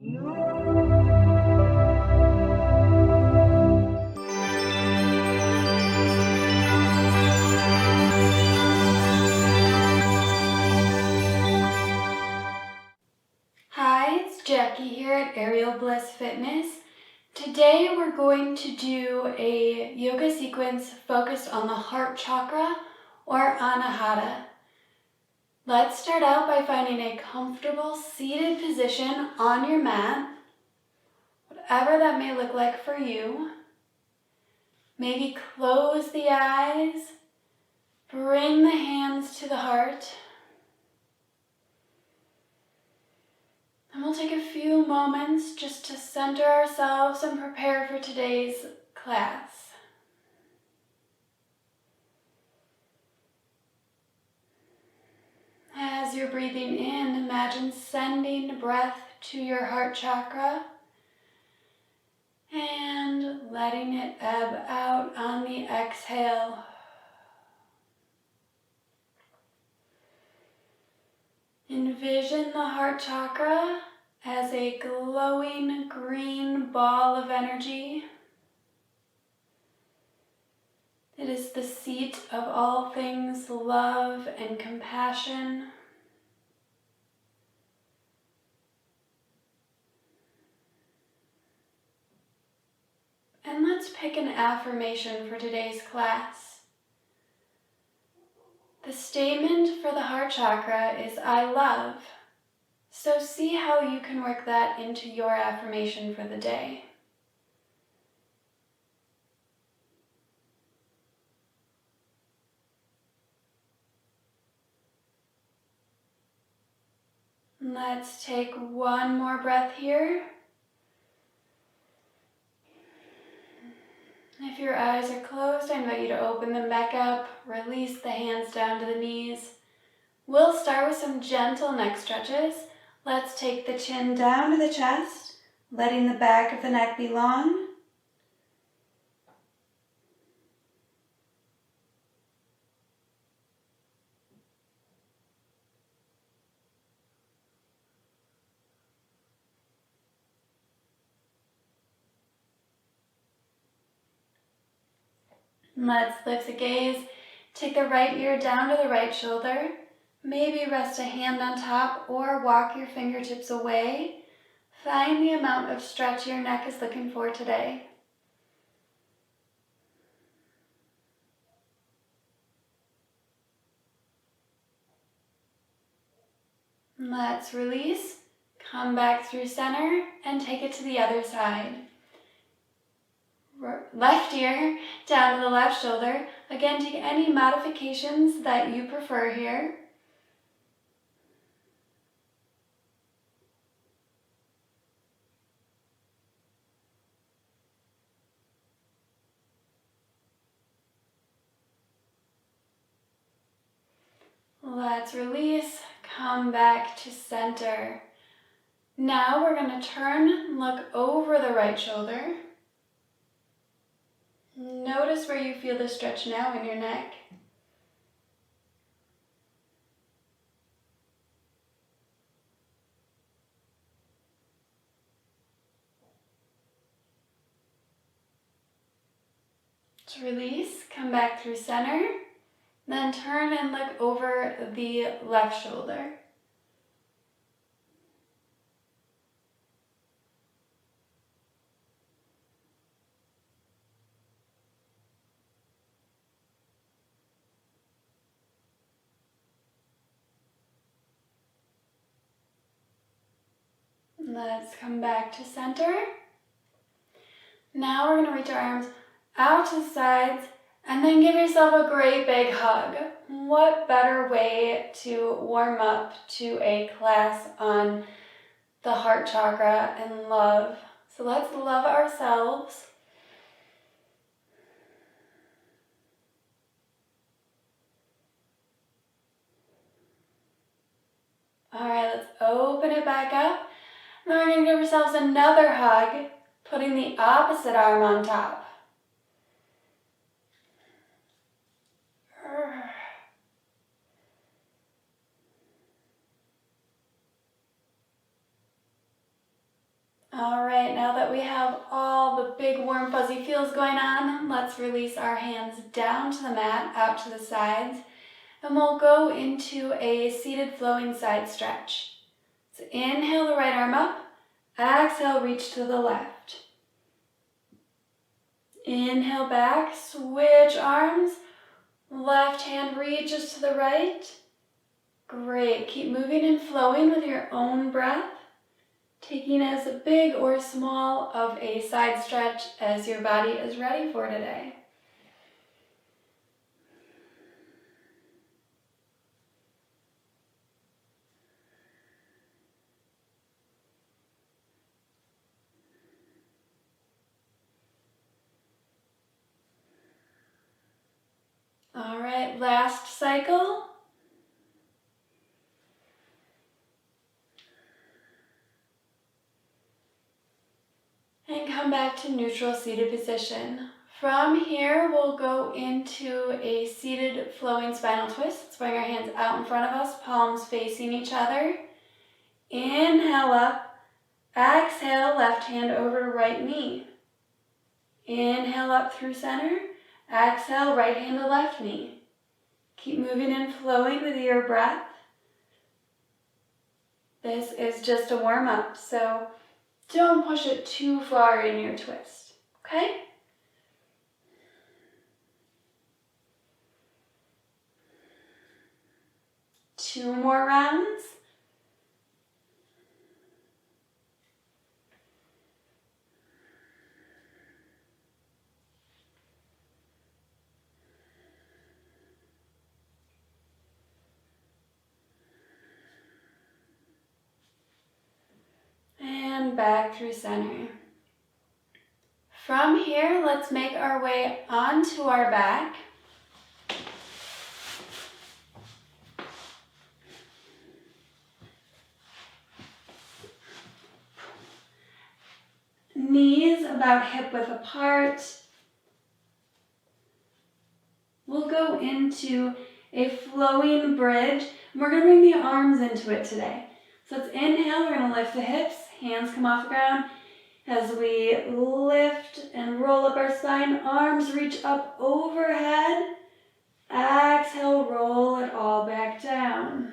Hi, it's Jackie here at Bliss Fitness. Today we're going to do a yoga sequence focused on the heart chakra or anahata. Let's start out by finding a comfortable seated position on your mat, whatever that may look like for you. Maybe close the eyes, bring the hands to the heart. And we'll take a few moments just to center ourselves and prepare for today's class. As you're breathing in, imagine sending breath to your heart chakra and letting it ebb out on the exhale. Envision the heart chakra as a glowing green ball of energy. It is the seat of all things love and compassion. And let's pick an affirmation for today's class. The statement for the heart chakra is I love. So see how you can work that into your affirmation for the day. Let's take one more breath here. If your eyes are closed, I invite you to open them back up. Release the hands down to the knees. We'll start with some gentle neck stretches. Let's take the chin down to the chest, letting the back of the neck be long. Let's lift the gaze. Take the right ear down to the right shoulder. Maybe rest a hand on top or walk your fingertips away. Find the amount of stretch your neck is looking for today. Let's release. Come back through center and take it to the other side. Left ear down to the left shoulder. Again, take any modifications that you prefer here. Let's release, come back to center. Now we're going to turn and look over the right shoulder. Notice where you feel the stretch now in your neck. To release, come back through center. Then turn and look over the left shoulder. Let's come back to center. Now we're going to reach our arms out to the sides and then give yourself a great big hug. What better way to warm up to a class on the heart chakra and love? So let's love ourselves. All right, let's open it back up. Then we're going to give ourselves another hug, putting the opposite arm on top. All right, now that we have all the big warm fuzzy feels going on, let's release our hands down to the mat, out to the sides, and we'll go into a seated flowing side stretch. So inhale the right arm up, exhale, reach to the left. Inhale back, switch arms, left hand reaches to the right. Great, keep moving and flowing with your own breath, taking as big or small of a side stretch as your body is ready for today. All right, last cycle. And come back to neutral seated position. From here, we'll go into a seated flowing spinal twist. Let's bring our hands out in front of us, palms facing each other. Inhale up, exhale, left hand over right knee. Inhale up through center, exhale, right hand to left knee. Keep moving and flowing with your breath. This is just a warm up, so don't push it too far in your twist, okay? Two more rounds. And back through center. From here, let's make our way onto our back. Knees about hip width apart. We'll go into a flowing bridge. We're going to bring the arms into it today. So let's inhale, we're going to lift the hips, hands come off the ground. As we lift and roll up our spine, arms reach up overhead. Exhale, roll it all back down.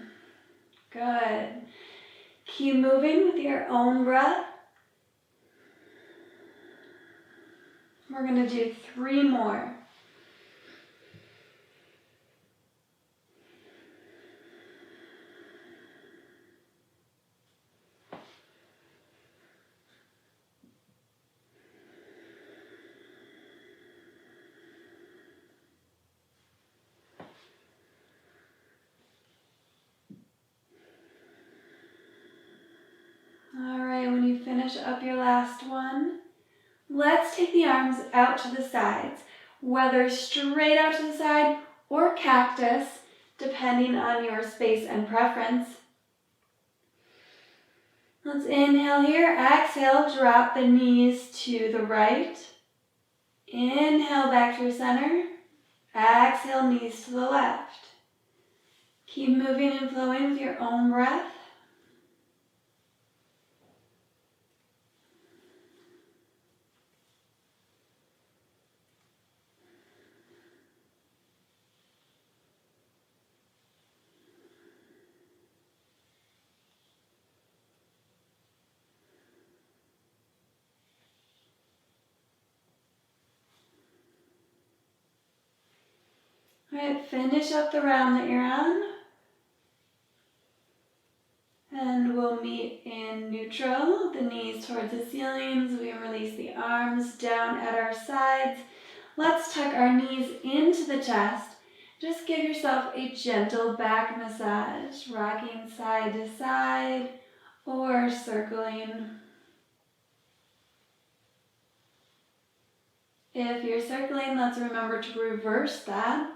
Good. Keep moving with your own breath. We're going to do 3 more. All right, when you finish up your last one, let's take the arms out to the sides, whether straight out to the side or cactus, depending on your space and preference. Let's inhale here, exhale, drop the knees to the right. Inhale back through center, exhale, knees to the left. Keep moving and flowing with your own breath. All right, finish up the round that you're on. And we'll meet in neutral, the knees towards the ceilings. We release the arms down at our sides. Let's tuck our knees into the chest. Just give yourself a gentle back massage, rocking side to side or circling. If you're circling, let's remember to reverse that.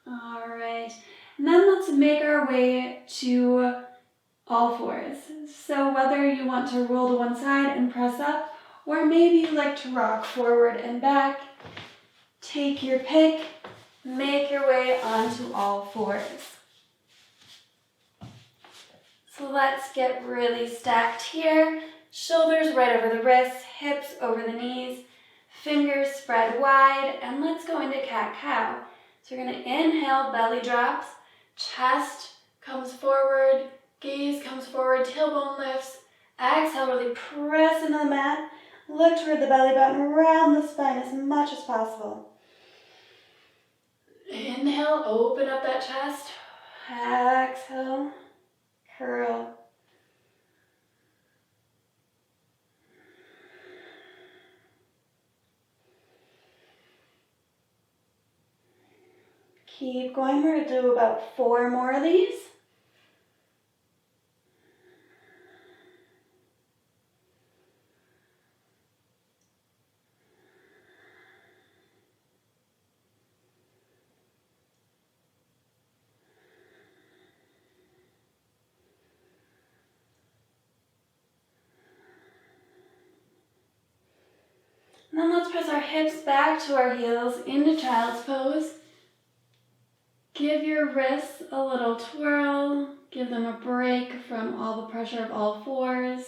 All right, and then let's make our way to all fours. So whether you want to roll to one side and press up, or maybe you like to rock forward and back, take your pick, make your way onto all fours. So let's get really stacked here. Shoulders right over the wrists, hips over the knees, fingers spread wide, and let's go into cat-cow. So you're gonna inhale, belly drops, chest comes forward, gaze comes forward, tailbone lifts. Exhale, really press into the mat. Look toward the belly button, round the spine as much as possible. Inhale, open up that chest. Exhale, curl. Keep going. We're going to do about 4 more of these. And then let's press our hips back to our heels into child's pose. Give your wrists a little twirl. Give them a break from all the pressure of all fours.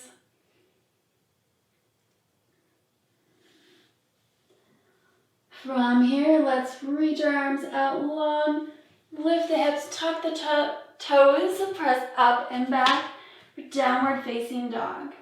From here, let's reach our arms out long. Lift the hips, tuck the toes, press up and back for downward facing dog.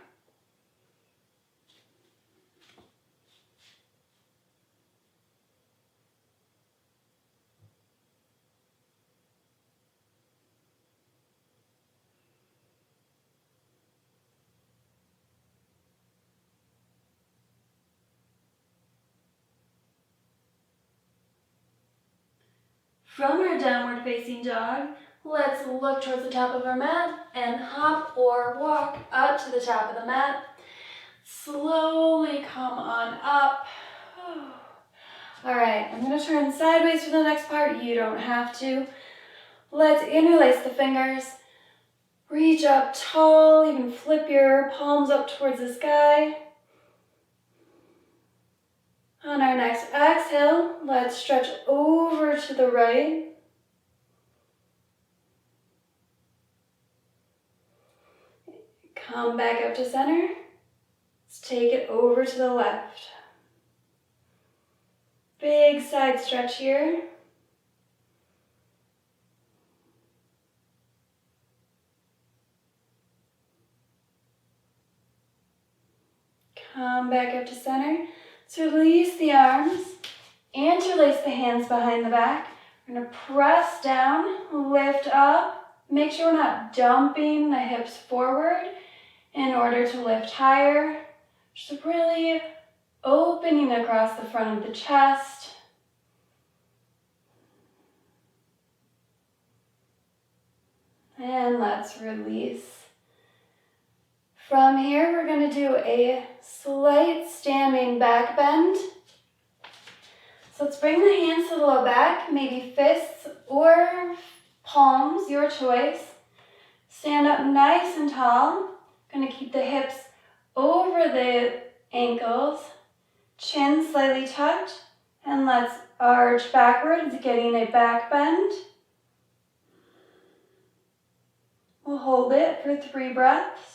From our downward facing dog, let's look towards the top of our mat and hop or walk up to the top of the mat. Slowly come on up. All right, I'm gonna turn sideways for the next part. You don't have to. Let's interlace the fingers. Reach up tall, even flip your palms up towards the sky. On our next exhale, let's stretch over to the right. Come back up to center. Let's take it over to the left. Big side stretch here. Come back up to center. So release the arms, interlace the hands behind the back. We're gonna press down, lift up. Make sure we're not dumping the hips forward in order to lift higher. Just really opening across the front of the chest. And let's release. From here, we're going to do a slight standing back bend. So let's bring the hands to the low back, maybe fists or palms, your choice. Stand up nice and tall. Going to keep the hips over the ankles, chin slightly tucked, and let's arch backwards, getting a back bend. We'll hold it for 3 breaths.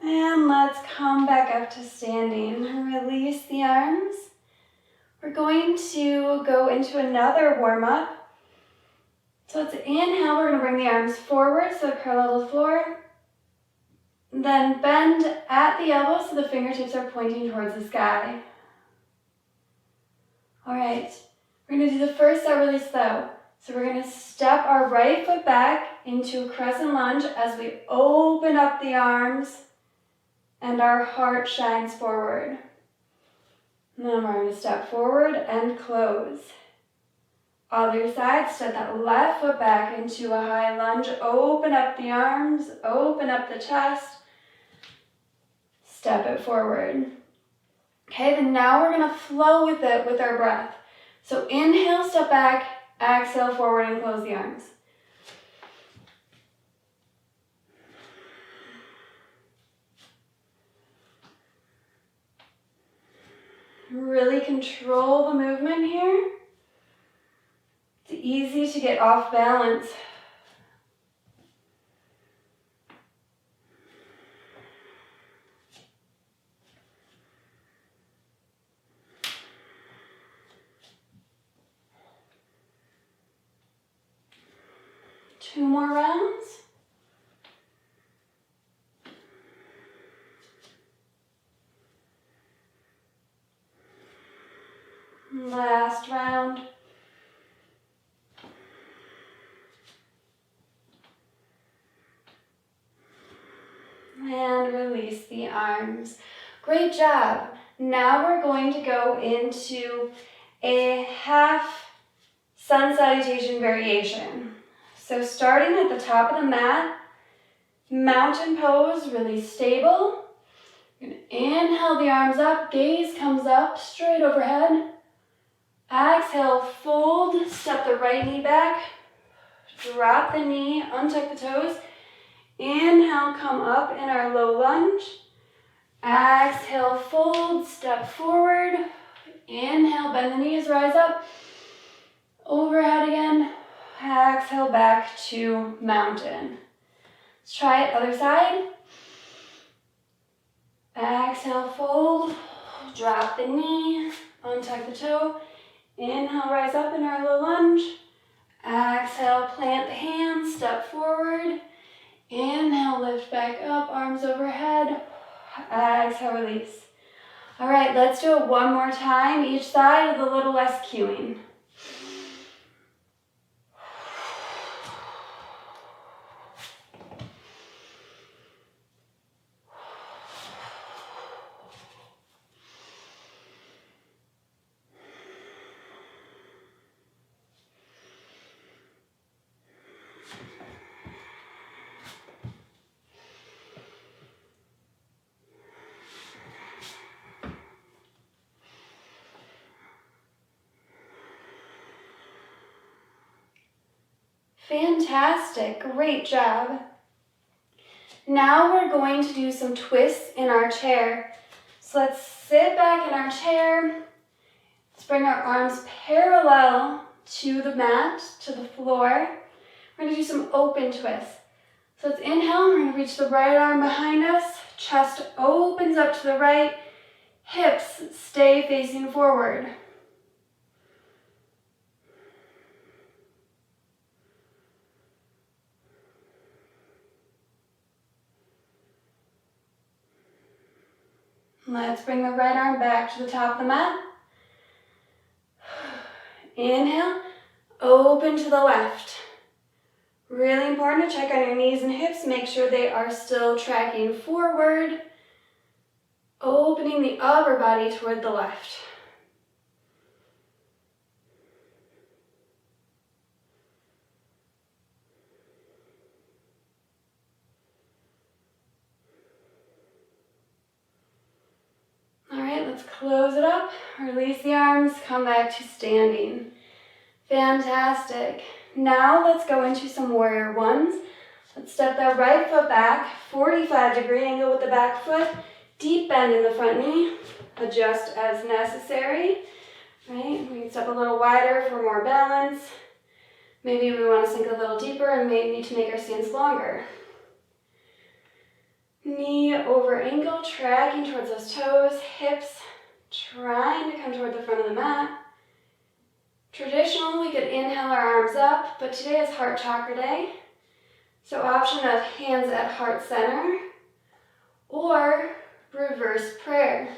And let's come back up to standing. Release the arms. We're going to go into another warm-up. So let's inhale, we're going to bring the arms forward so they're parallel to the floor. Then bend at the elbows so the fingertips are pointing towards the sky. All right, we're going to do the first set really slow. So we're going to step our right foot back into a crescent lunge as we open up the arms and our heart shines forward. And then we're going to step forward and close. Other side, step that left foot back into a high lunge. Open up the arms, open up the chest. Step it forward. Okay, then now we're going to flow with it with our breath. So inhale, step back, exhale, forward and close the arms. Really control the movement here. It's easy to get off balance. Two more rounds. Last round. And release the arms. Great job. Now we're going to go into a half sun salutation variation. So starting at the top of the mat, mountain pose, really stable. You're going to inhale the arms up, gaze comes up, straight overhead. Exhale, fold, step the right knee back, drop the knee, untuck the toes. Inhale, come up in our low lunge. Exhale, fold, step forward. Inhale, bend the knees, rise up. Overhead again. Exhale, back to mountain. Let's try it, other side. Exhale, fold. Drop the knee, untuck the toe. Inhale, rise up in our low lunge. Exhale, plant the hands, step forward. Inhale, lift back up, arms overhead. Exhale, release. All right, let's do it one more time, each side with a little less cueing. Fantastic, great job. Now we're going to do some twists in our chair. So let's sit back in our chair. Let's bring our arms parallel to the mat, to the floor. We're going to do some open twists. So let's inhale, we're going to reach the right arm behind us. Chest opens up to the right. Hips stay facing forward. Let's bring the right arm back to the top of the mat. Inhale, open to the left. Really important to check on your knees and hips. Make sure they are still tracking forward. Opening the upper body toward the left. All right, let's close it up. Release the arms, come back to standing. Fantastic. Now let's go into some warrior ones. Let's step that right foot back, 45-degree angle with the back foot, deep bend in the front knee, adjust as necessary. Right? We can step a little wider for more balance. Maybe we want to sink a little deeper and may need to make our stance longer. Knee over ankle, tracking towards those toes, hips trying to come toward the front of the mat. Traditionally, we could inhale our arms up, but today is Heart Chakra Day. So option of hands at heart center or reverse prayer.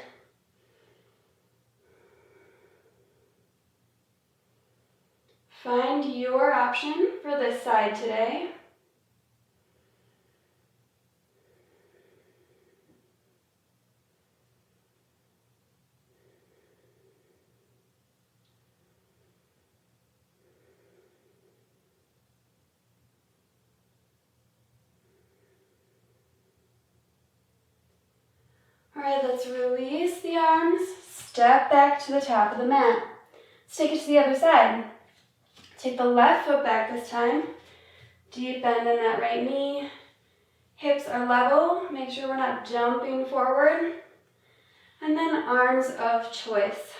Find your option for this side today. All right, let's release the arms, step back to the top of the mat. Let's take it to the other side. Take the left foot back this time. Deep bend in that right knee. Hips are level. Make sure we're not jumping forward. And then arms of choice.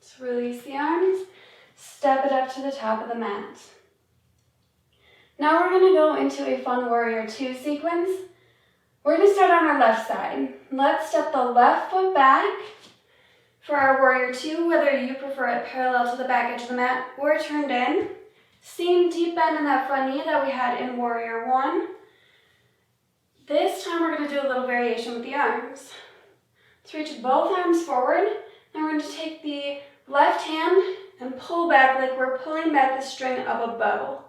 So release the arms, step it up to the top of the mat. Now we're going to go into a fun warrior two sequence. We're going to start on our left side. Let's step the left foot back for our warrior two, whether you prefer it parallel to the back edge of the mat or turned in. Same deep bend in that front knee that we had in warrior one. This time we're going to do a little variation with the arms. Let's reach both arms forward. Now we're going to take the left hand and pull back like we're pulling back the string of a bow.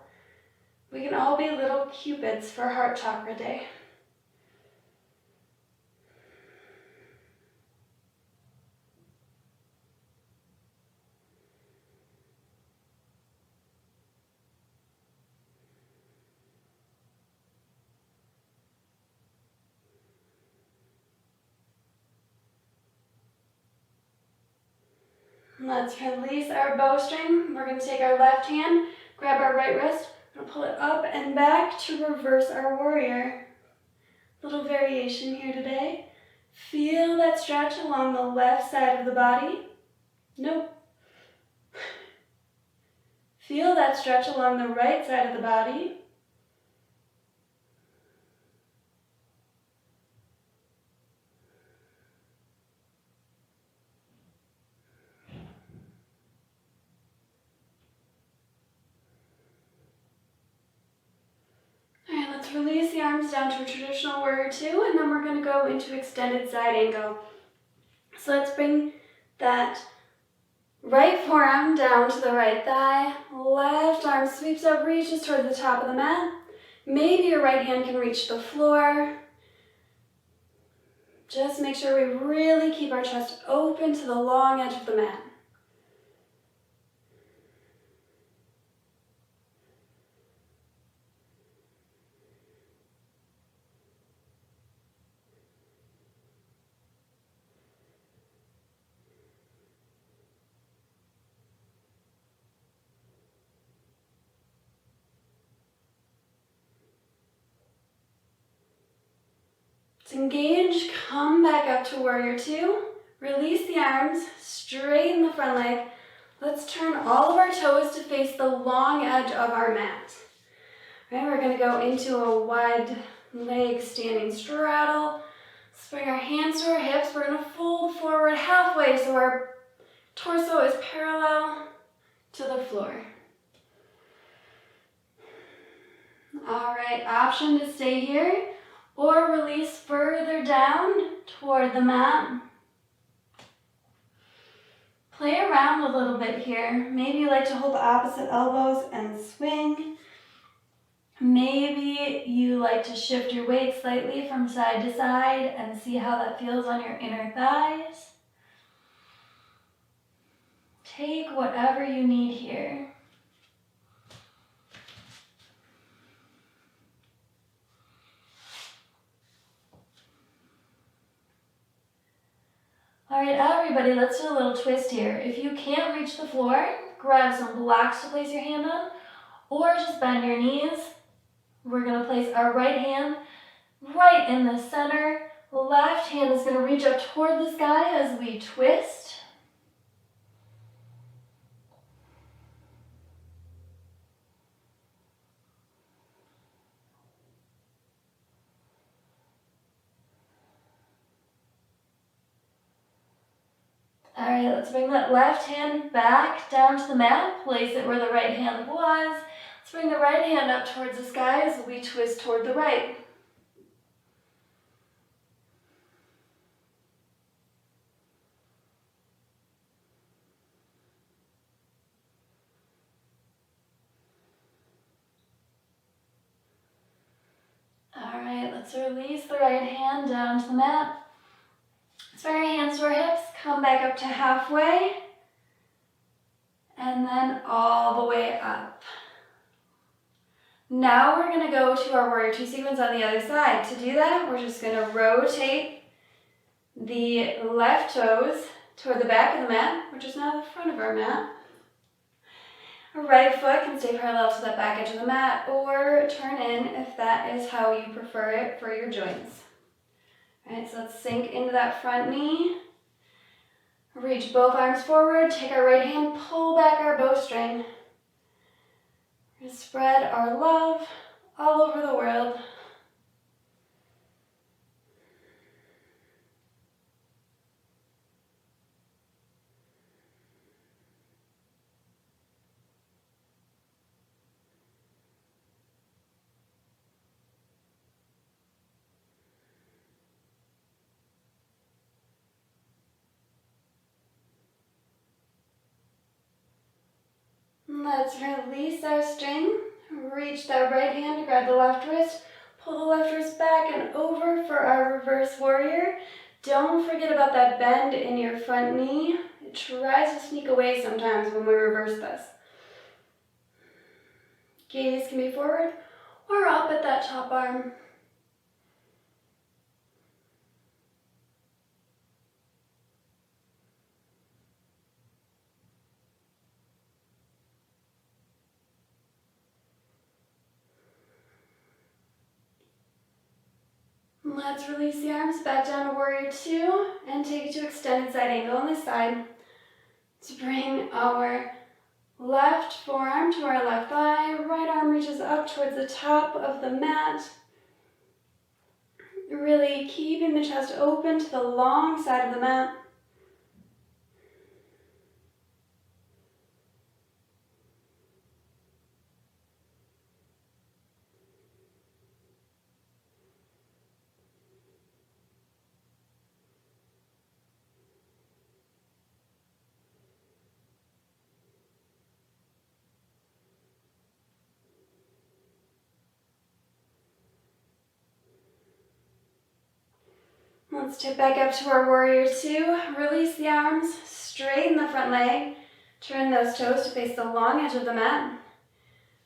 We can all be little cupids for Heart Chakra Day. Let's release our bowstring. We're going to take our left hand, grab our right wrist, and pull it up and back to reverse our warrior. Little variation here today. Feel that stretch along the left side of the body. Nope. Feel that stretch along the right side of the body. Alright, let's release the arms down to a traditional warrior two, and then we're going to go into extended side angle. So let's bring that right forearm down to the right thigh. Left arm sweeps up, reaches toward the top of the mat. Maybe your right hand can reach the floor. Just make sure we really keep our chest open to the long edge of the mat. Engage, come back up to warrior two, release the arms, straighten the front leg. Let's turn all of our toes to face the long edge of our mat. All right, we're going to go into a wide leg standing straddle. Let's bring our hands to our hips. We're going to fold forward halfway so our torso is parallel to the floor. All right, option to stay here or release further down toward the mat. Play around a little bit here. Maybe you like to hold the opposite elbows and swing. Maybe you like to shift your weight slightly from side to side and see how that feels on your inner thighs. Take whatever you need here. All right, everybody, let's do a little twist here. If you can't reach the floor, grab some blocks to place your hand on, or just bend your knees. We're going to place our right hand right in the center. Left hand is going to reach up toward the sky as we twist. All right, let's bring that left hand back down to the mat. Place it where the right hand was. Let's bring the right hand up towards the sky as we twist toward the right. All right, let's release the right hand down to the mat. Let's bring our hands to our hips, come back up to halfway. and then all the way up. Now we're going to go to our warrior two sequence on the other side. To do that, we're just going to rotate the left toes toward the back of the mat, which is now the front of our mat. Our right foot can stay parallel to that back edge of the mat or turn in if that is how you prefer it for your joints. All right, so let's sink into that front knee. Reach both arms forward, take our right hand, pull back our bowstring. We're going to spread our love all over the world. Let's release our string. Reach that right hand to grab the left wrist. Pull the left wrist back and over for our reverse warrior. Don't forget about that bend in your front knee. It tries to sneak away sometimes when we reverse this. Gaze can be forward or up at that top arm. Let's release the arms back down to warrior two and take it to extended side angle on this side. To bring our left forearm to our left thigh, right arm reaches up towards the top of the mat. Really keeping the chest open to the long side of the mat. Let's tip back up to our warrior two. Release the arms, straighten the front leg, turn those toes to face the long edge of the mat.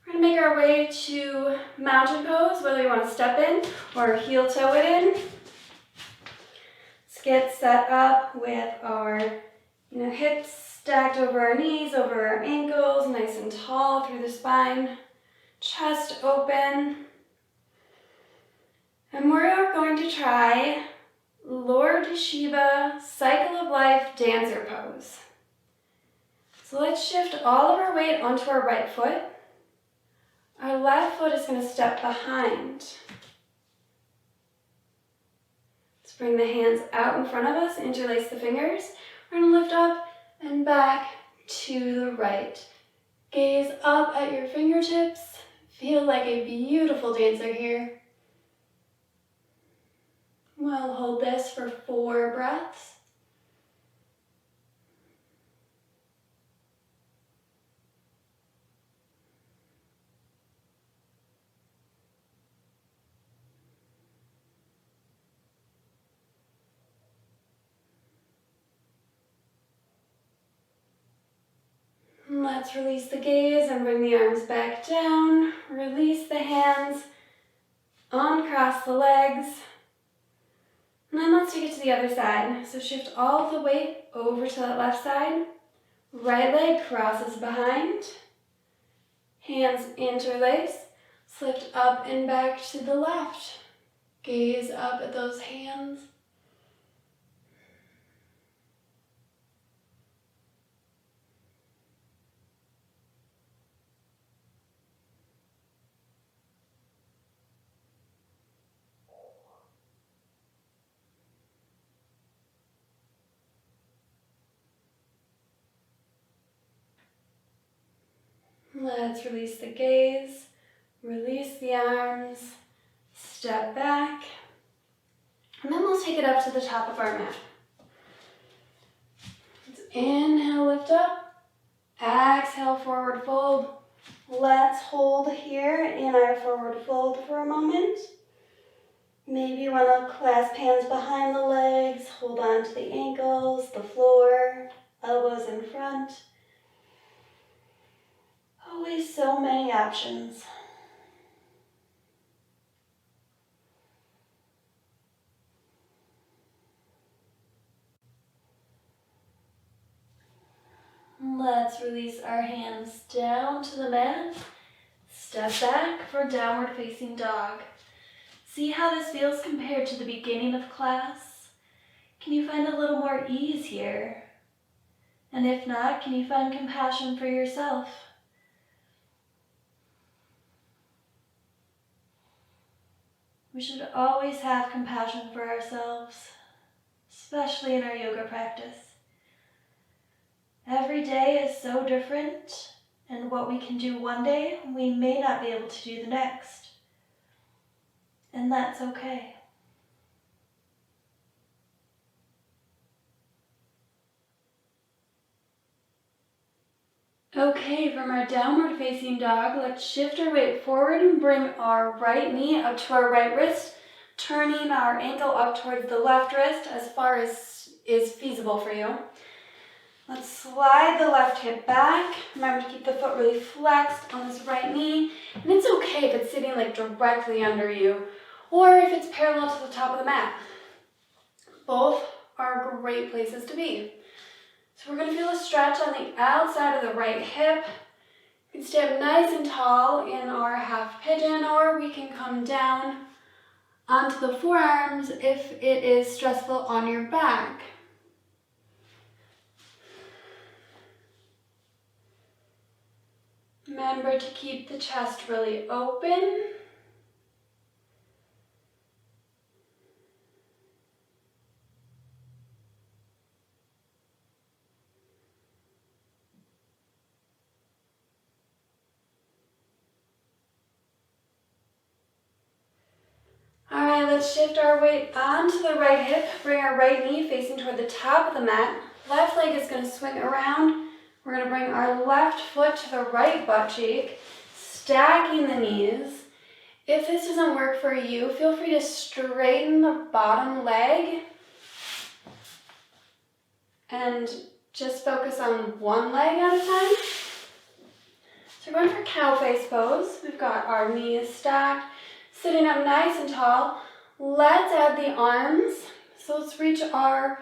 We're going to make our way to mountain pose, whether you want to step in or heel toe it in. Let's get set up with our hips stacked over our knees, over our ankles, nice and tall through the spine, chest open. And we're going to try Lord Shiva Cycle of Life Dancer Pose. So let's shift all of our weight onto our right foot. Our left foot is going to step behind. Let's bring the hands out in front of us, interlace the fingers. We're going to lift up and back to the right. Gaze up at your fingertips. Feel like a beautiful dancer here. We'll hold this for 4 breaths. Let's release the gaze and bring the arms back down. Release the hands, uncross the legs. And then let's take it to the other side. So shift all of the weight over to that left side. Right leg crosses behind. Hands interlace. Lift up and back to the left. Gaze up at those hands. Let's release the gaze, release the arms, step back, and then we'll take it up to the top of our mat. Let's inhale, lift up, exhale, forward fold. Let's hold here in our forward fold for a moment. Maybe you want to clasp hands behind the legs, hold on to the ankles, the floor, elbows in front. many options. Let's release our hands down to the mat. Step back for downward facing dog. See how this feels compared to the beginning of class? Can you find a little more ease here? And if not, can you find compassion for yourself? We should always have compassion for ourselves, especially in our yoga practice. Every day is so different, and what we can do one day, we may not be able to do the next. And that's okay. Okay, from our downward facing dog, let's shift our weight forward and bring our right knee up to our right wrist, turning our ankle up towards the left wrist as far as is feasible for you. Let's slide the left hip back. Remember to keep the foot really flexed on this right knee. And it's okay if it's sitting like directly under you or if it's parallel to the top of the mat. Both are great places to be. So we're going to feel a stretch on the outside of the right hip. We can stay up nice and tall in our half pigeon, or we can come down onto the forearms if it is stressful on your back. Remember to keep the chest really open. Alright, let's shift our weight onto the right hip. Bring our right knee facing toward the top of the mat. Left leg is going to swing around. We're going to bring our left foot to the right butt cheek, stacking the knees. If this doesn't work for you, feel free to straighten the bottom leg and just focus on one leg at a time. So we're going for cow face pose. We've got our knees stacked, sitting up nice and tall. Let's add the arms. So let's reach our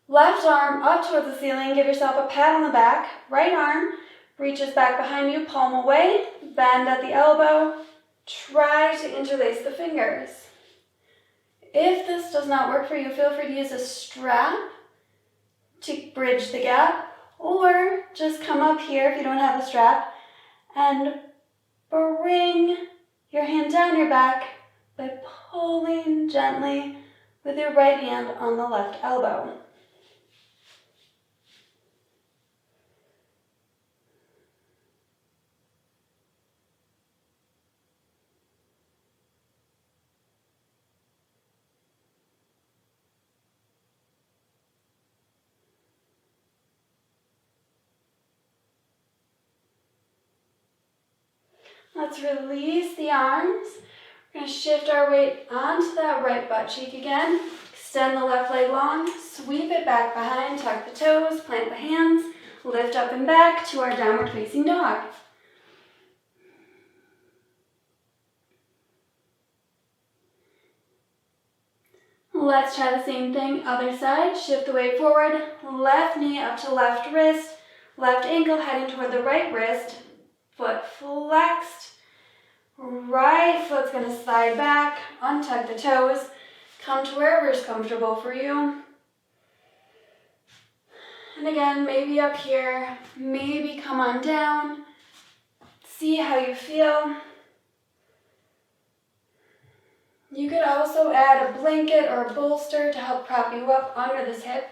left arm up towards the ceiling. Give yourself a pat on the back. Right arm reaches back behind you, palm away. Bend at the elbow. Try to interlace the fingers. If this does not work for you, feel free to use a strap to bridge the gap, or just come up here if you don't have a strap and bring your hand down your back by pulling gently with your right hand on the left elbow. Let's release the arms. We're going to shift our weight onto that right butt cheek again. Extend the left leg long, sweep it back behind, tuck the toes, plant the hands, lift up and back to our downward facing dog. Let's try the same thing, other side. Shift the weight forward, left knee up to left wrist, left ankle heading toward the right wrist, foot flexed. Right foot's going to slide back, untuck the toes, come to wherever is comfortable for you. And again, maybe up here, maybe come on down. See how you feel. You could also add a blanket or a bolster to help prop you up under this hip.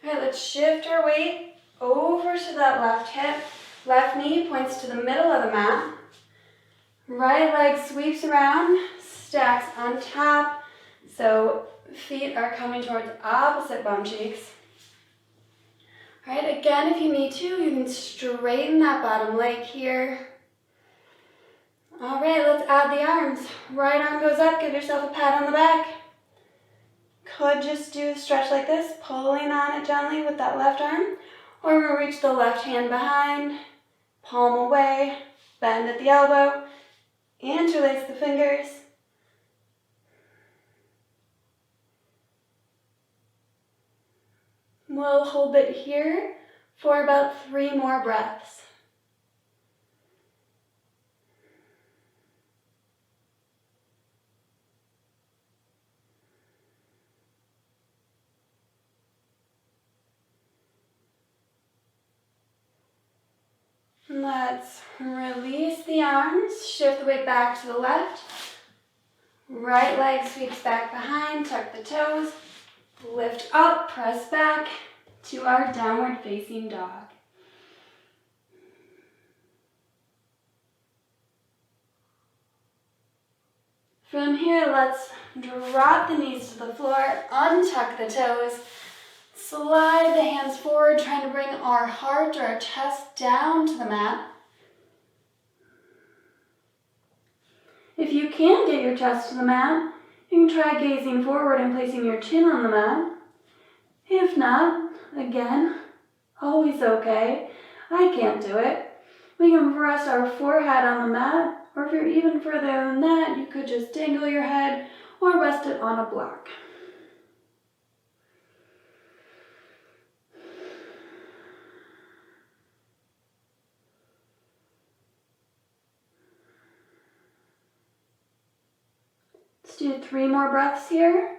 All right, let's shift our weight over to that left hip. Left knee points to the middle of the mat. Right leg sweeps around, stacks on top. So feet are coming towards opposite bum cheeks. All right, again, if you need to, you can straighten that bottom leg here. All right, let's add the arms. Right arm goes up, give yourself a pat on the back. Could just do a stretch like this, pulling on it gently with that left arm, or we'll reach the left hand behind, palm away, bend at the elbow, interlace the fingers. We'll hold it here for about 3 more breaths. Let's release the arms, shift the weight back to the left. Right leg sweeps back behind, tuck the toes, lift up, press back to our downward facing dog. From here, let's drop the knees to the floor, untuck the toes, slide the hands forward, trying to bring our heart or our chest down to the mat. If you can get your chest to the mat, you can try gazing forward and placing your chin on the mat. If not, again, always okay. I can't do it. We can rest our forehead on the mat, or if you're even further than that, you could just dangle your head or rest it on a block. Let's do 3 more breaths here.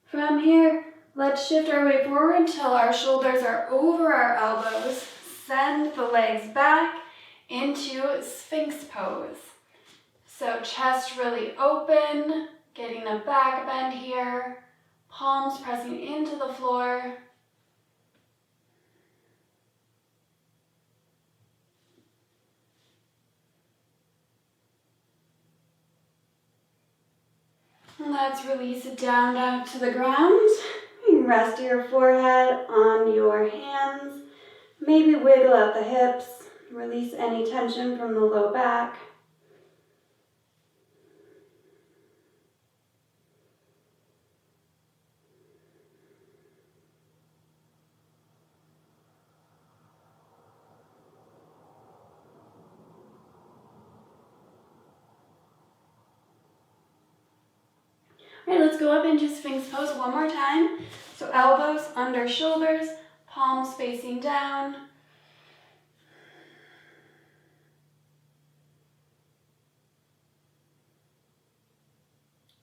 From here, let's shift our weight forward until our shoulders are over our elbows. Send the legs back into Sphinx pose. So chest really open, getting a back bend here, palms pressing into the floor. Let's release it down to the ground. Rest your forehead on your hands. Maybe wiggle out the hips. Release any tension from the low back. All right, let's go up into Sphinx pose one more time. So elbows under shoulders, palms facing down.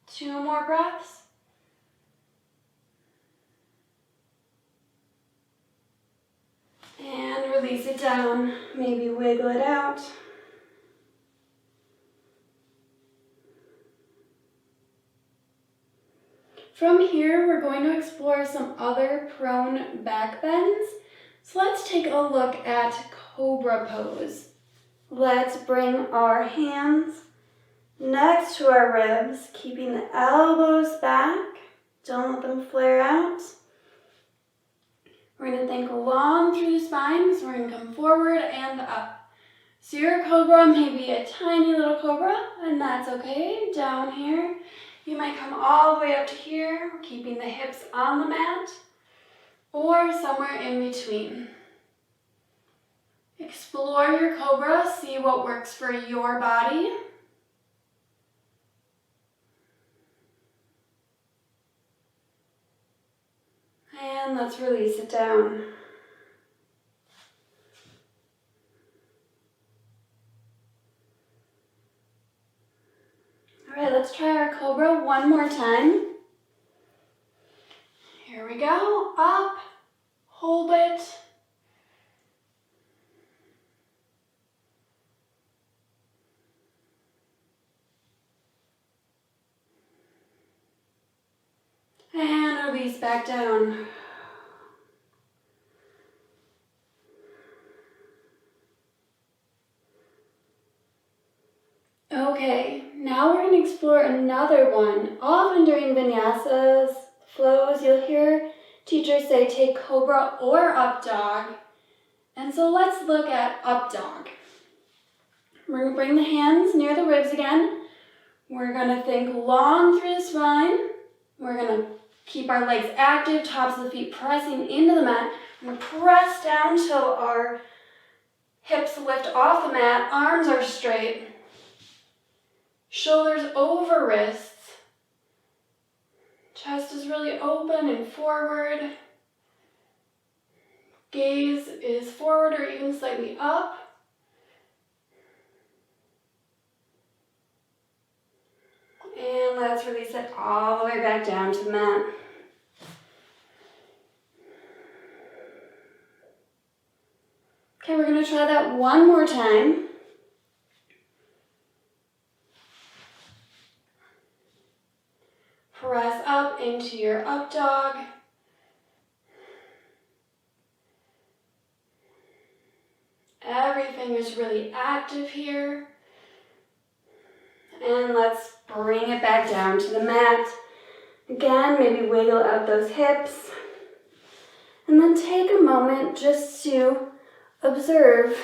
Two more breaths. And release it down. Maybe wiggle it out. From here, we're going to explore some other prone back bends. So let's take a look at Cobra pose. Let's bring our hands next to our ribs, keeping the elbows back. Don't let them flare out. We're going to think long through the spine, so we're going to come forward and up. So your Cobra may be a tiny little Cobra, and that's okay. Down here, you might come all the way up to here, keeping the hips on the mat, or somewhere in between. Explore your Cobra, see what works for your body. And let's release it down. All right, let's try our Cobra one more time. Here we go, up, hold it. And release back down. Okay. Okay, now we're going to explore another one. Often during vinyasas, flows, you'll hear teachers say take cobra or up dog. And so let's look at up dog. We're going to bring the hands near the ribs again. We're going to think long through the spine. We're going to keep our legs active, tops of the feet pressing into the mat. We're going to press down till our hips lift off the mat, arms are straight. Shoulders over wrists. Chest is really open and forward. Gaze is forward or even slightly up. And let's release it all the way back down to the mat. Okay, we're going to try that one more time. Press up into your up dog. Everything is really active here. And let's bring it back down to the mat. Again, maybe wiggle out those hips. And then take a moment just to observe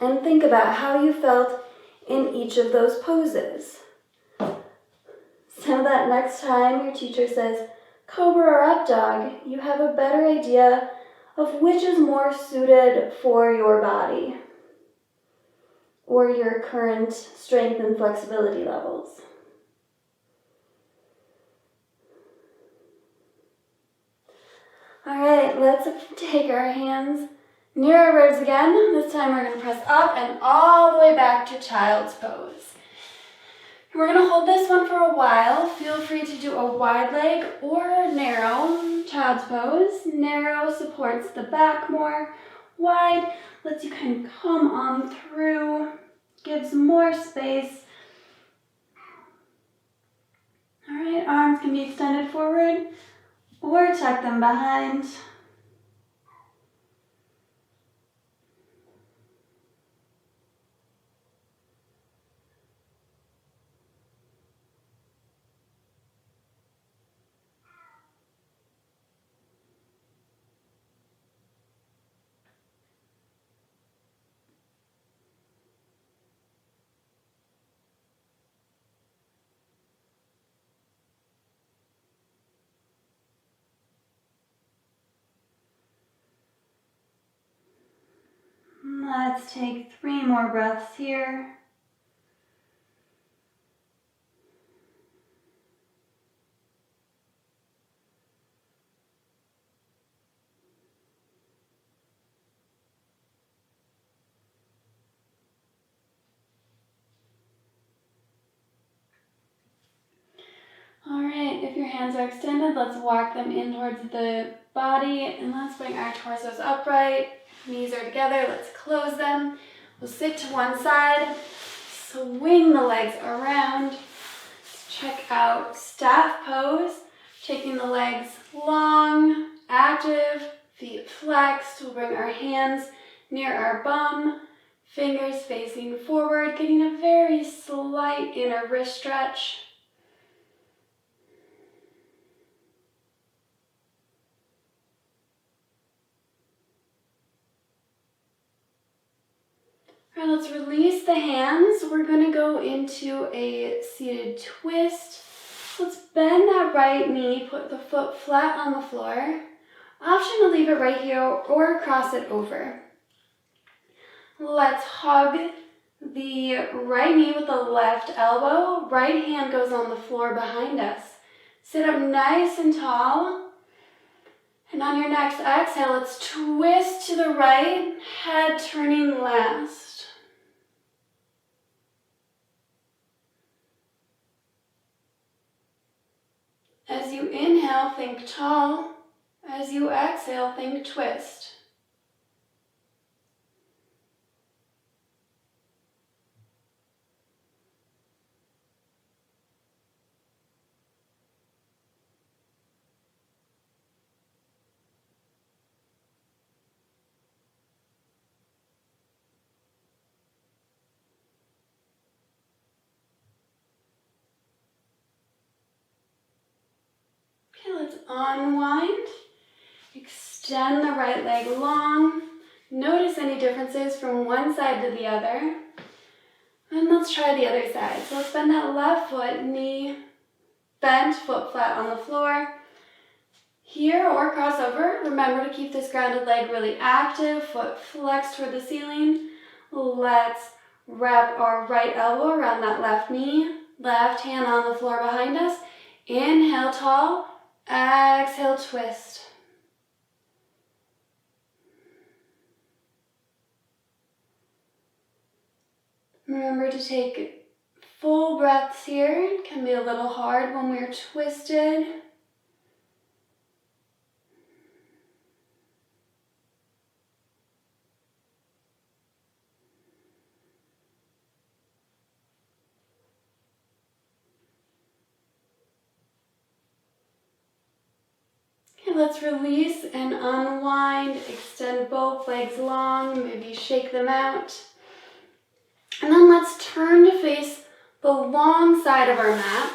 and think about how you felt in each of those poses. So that next time your teacher says cobra or up dog, you have a better idea of which is more suited for your body or your current strength and flexibility levels. All right, let's take our hands near our ribs again. This time we're going to press up and all the way back to child's pose. We're going to hold this one for a while. Feel free to do a wide leg or narrow child's pose. Narrow supports the back more. Wide lets you kind of come on through, gives more space. All right, arms can be extended forward or tuck them behind. Let's take 3 more breaths here. All right, if your hands are extended, let's walk them in towards the body and let's bring our torsos upright. Knees are together, let's close them. We'll sit to one side, swing the legs around. Check out staff pose, taking the legs long, active, feet flexed. We'll bring our hands near our bum, fingers facing forward, getting a very slight inner wrist stretch. All right, let's release the hands. We're going to go into a seated twist. Let's bend that right knee, put the foot flat on the floor. Option to leave it right here or cross it over. Let's hug the right knee with the left elbow. Right hand goes on the floor behind us. Sit up nice and tall. And on your next exhale, let's twist to the right, head turning last. As you inhale, think tall. As you exhale, think twist. unwind. Extend the right leg long. Notice any differences from one side to the other. And let's try the other side. So let's bend that left foot, knee bent, foot flat on the floor. Here or crossover, remember to keep this grounded leg really active, foot flexed toward the ceiling. Let's wrap our right elbow around that left knee, left hand on the floor behind us. Inhale tall, exhale twist. Remember to take full breaths here. It can be a little hard when we're twisted. Okay, let's release and unwind. Extend both legs long, maybe shake them out. And then let's turn to face the long side of our mat.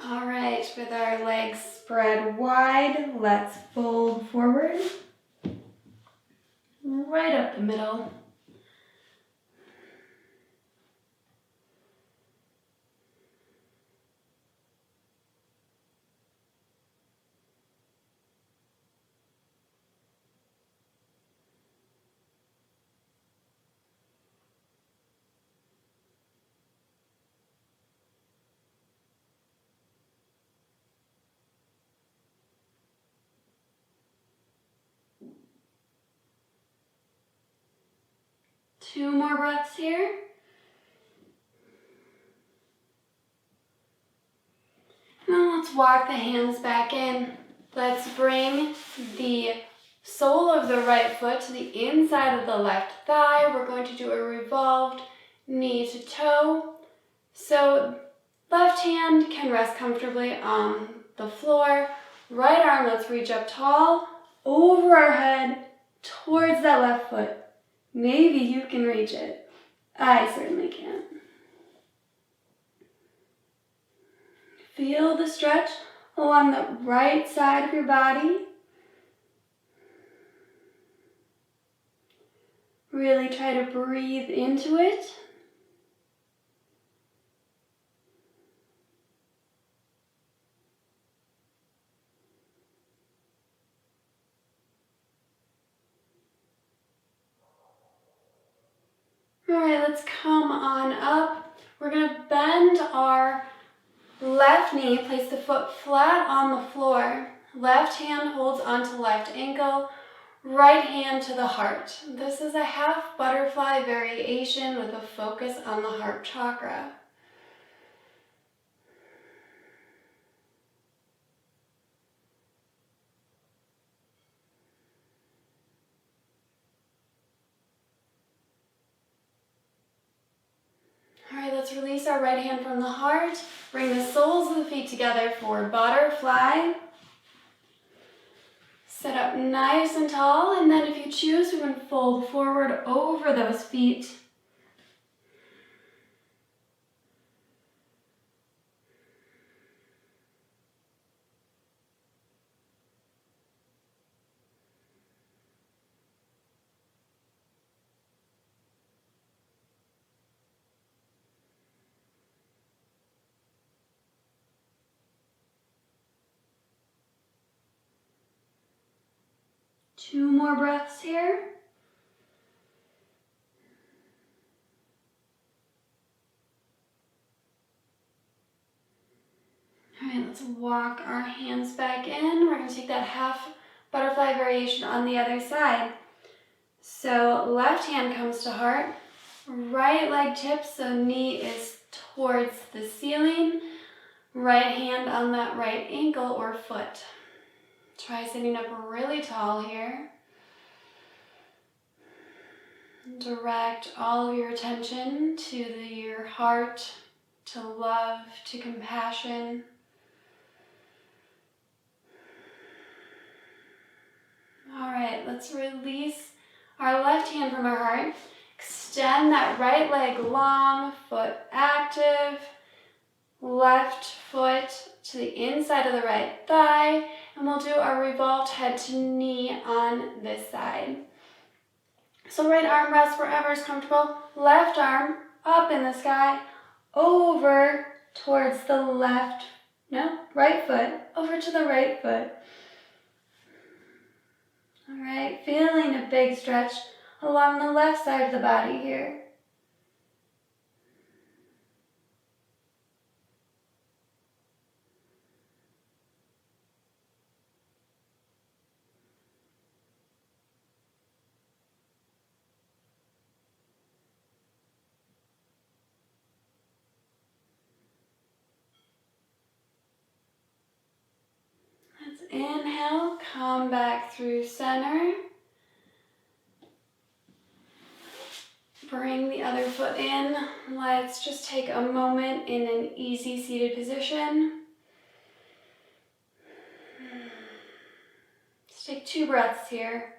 All right, with our legs spread wide, let's fold forward, right up the middle. Two more breaths here. And then let's walk the hands back in. Let's bring the sole of the right foot to the inside of the left thigh. We're going to do a revolved knee to toe. So left hand can rest comfortably on the floor. Right arm, let's reach up tall, over our head, towards that left foot. Maybe you can reach it. I certainly can't. Feel the stretch along the right side of your body. Really try to breathe into it. All right, let's come on up. We're going to bend our left knee, place the foot flat on the floor. Left hand holds onto left ankle, right hand to the heart. This is a half butterfly variation with a focus on the heart chakra. All right, let's release our right hand from the heart. Bring the soles of the feet together for butterfly. Sit up nice and tall, and then if you choose, we can fold forward over those feet. Two more breaths here. All right, let's walk our hands back in. We're going to take that half butterfly variation on the other side. So left hand comes to heart, right leg tips, so knee is towards the ceiling, right hand on that right ankle or foot. Try sitting up really tall here. Direct all of your attention to your heart, to love, to compassion. All right, let's release our left hand from our heart. extend that right leg long, foot active, left foot to the inside of the right thigh, and we'll do our revolved head to knee on this side. So right arm rests wherever is comfortable, left arm up in the sky, over towards the right foot, over to the right foot. All right, feeling a big stretch along the left side of the body here. Let's inhale, come back through center. Bring the other foot in. Let's just take a moment in an easy seated position. Let's take 2 breaths here.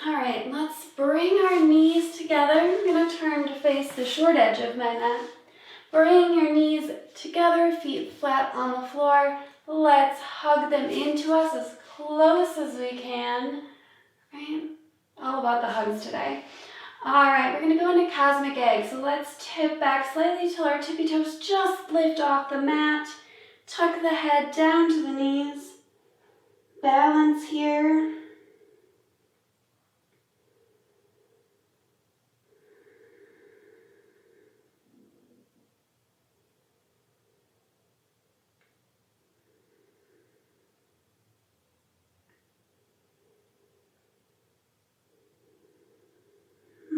All right, let's bring our knees together. I'm going to turn to face the short edge of my mat. Bring your knees together, feet flat on the floor. Let's hug them into us as close as we can. Right? All about the hugs today. All right, we're going to go into cosmic egg. So let's tip back slightly till our tippy toes just lift off the mat. Tuck the head down to the knees. Balance here.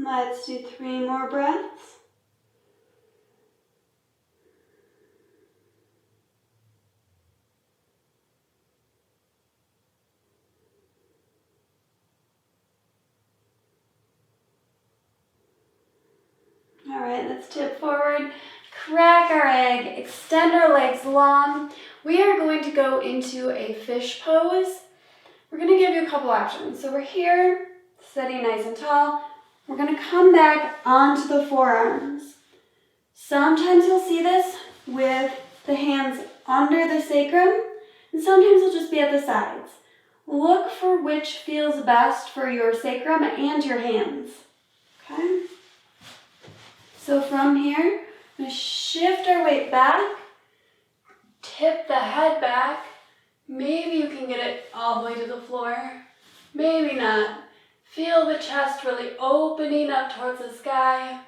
Let's do 3 more breaths. All right, let's tip forward, crack our egg, extend our legs long. We are going to go into a fish pose. We're going to give you a couple options. So we're here, sitting nice and tall. We're going to come back onto the forearms. Sometimes you'll see this with the hands under the sacrum, and sometimes they'll just be at the sides. Look for which feels best for your sacrum and your hands. Okay? So from here, I'm going to shift our weight back, tip the head back. Maybe you can get it all the way to the floor. Maybe not. Feel the chest really opening up towards the sky.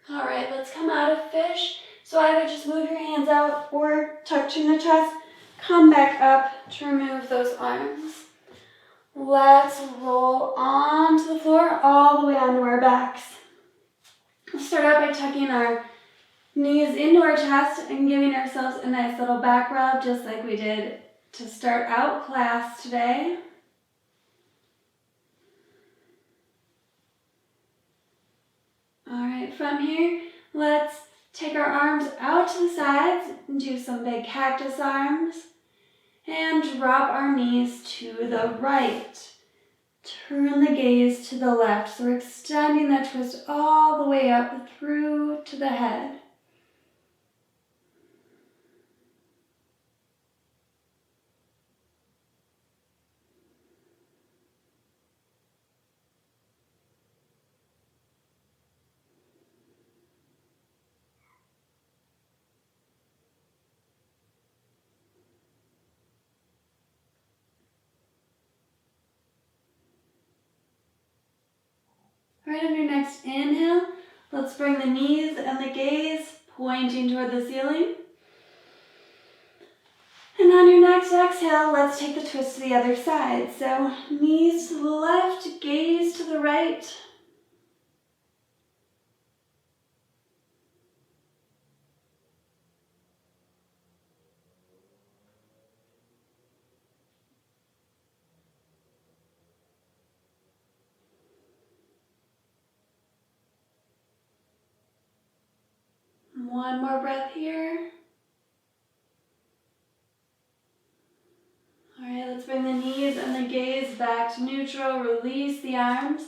All right, let's come out of fish. So either just move your hands out or tuck chin to chest. Come back up to remove those arms. Let's roll onto the floor all the way onto our backs. We'll start out by tucking our knees into our chest and giving ourselves a nice little back rub, just like we did to start out class today. All right, from here, let's take our arms out to the sides and do some big cactus arms. And drop our knees to the right. Turn the gaze to the left. So we're extending that twist all the way up through to the head. Right on your next inhale, let's bring the knees and the gaze pointing toward the ceiling. And on your next exhale, let's take the twist to the other side. So knees to the left, gaze to the right. One more breath here. All right, let's bring the knees and the gaze back to neutral. Release the arms.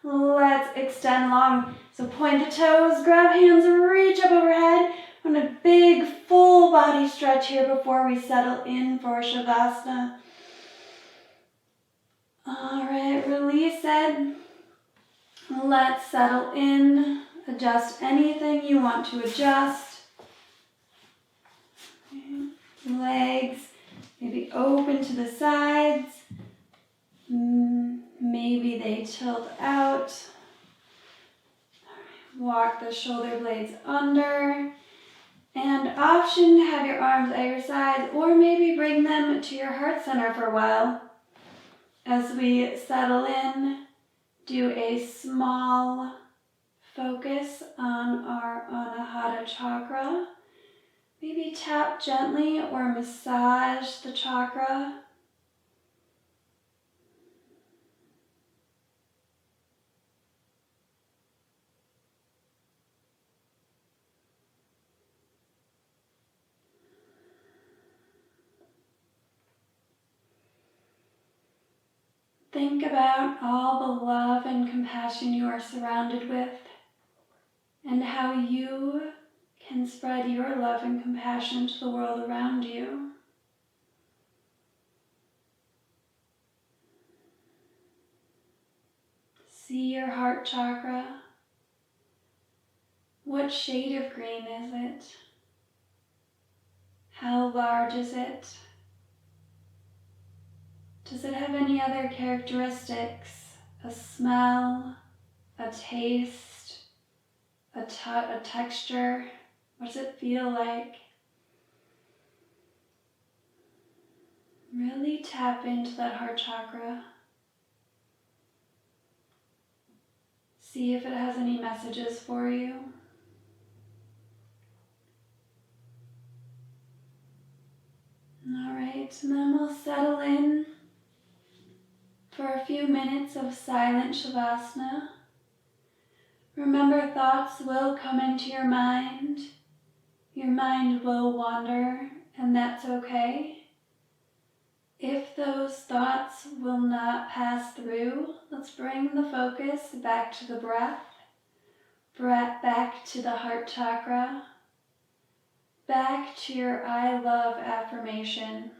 Let's extend long. So point the toes, grab hands, reach up overhead. On a big full body stretch here before we settle in for Shavasana. All right, release it. Let's settle in. Adjust anything you want to adjust. Legs maybe open to the sides. Maybe they tilt out. Walk the shoulder blades under. And option to have your arms at your sides or maybe bring them to your heart center for a while. As we settle in, do a small focus on our Anahata chakra. Maybe tap gently or massage the chakra. Think about all the love and compassion you are surrounded with and how you can spread your love and compassion to the world around you. See your heart chakra. What shade of green is it? How large is it? Does it have any other characteristics? A smell, a taste, a texture? What does it feel like? Really tap into that heart chakra. See if it has any messages for you. All right, and then we'll settle in for a few minutes of silent Shavasana. Remember, thoughts will come into your mind. Your mind will wander, and that's okay. If those thoughts will not pass through, let's bring the focus back to the breath, back to the heart chakra, back to your I love affirmation.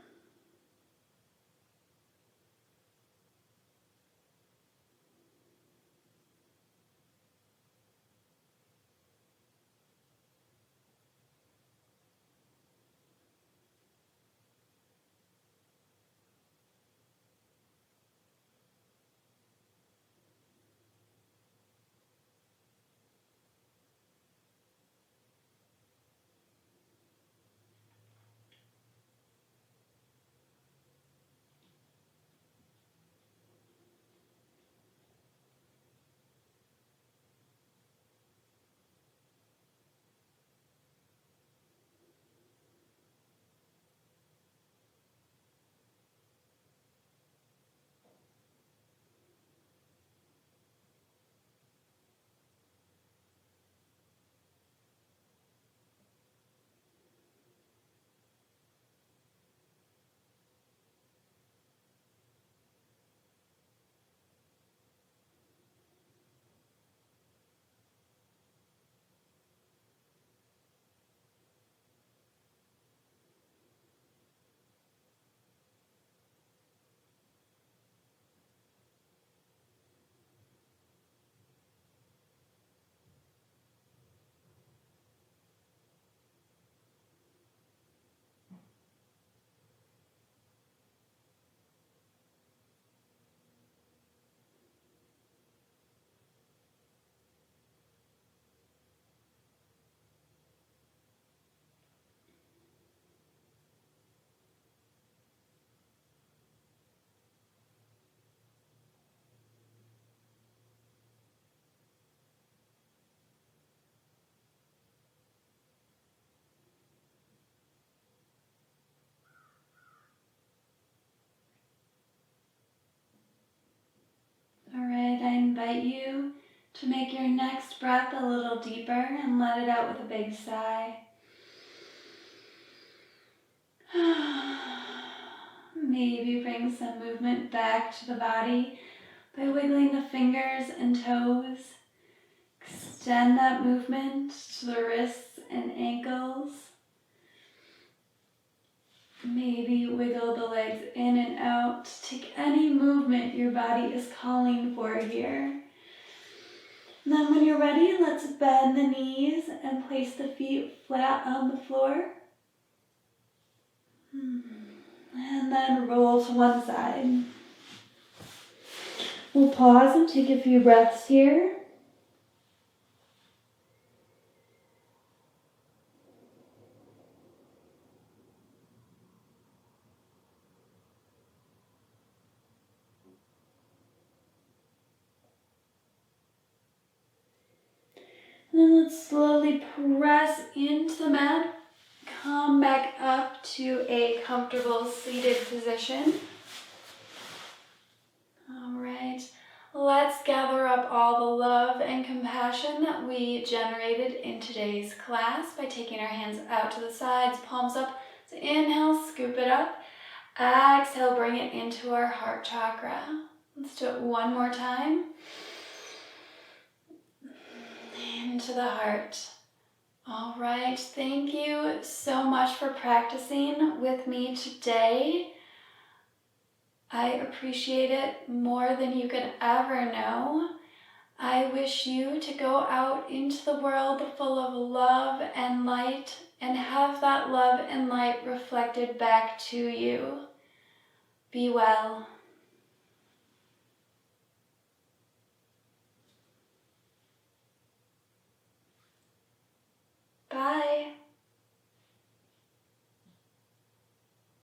All right, I invite you to make your next breath a little deeper and let it out with a big sigh. Maybe bring some movement back to the body by wiggling the fingers and toes. Extend that movement to the wrists and ankles. Maybe wiggle the legs in and out. Take any movement your body is calling for here. And then when you're ready, let's bend the knees and place the feet flat on the floor. And then roll to one side. We'll pause and take a few breaths here. And then let's slowly press into the mat. Come back up to a comfortable seated position. All right, let's gather up all the love and compassion that we generated in today's class by taking our hands out to the sides, palms up. So inhale, scoop it up. Exhale, bring it into our heart chakra. Let's do it one more time. Into the heart. All right, thank you so much for practicing with me today. I appreciate it more than you could ever know. I wish you to go out into the world full of love and light and have that love and light reflected back to you. Be well.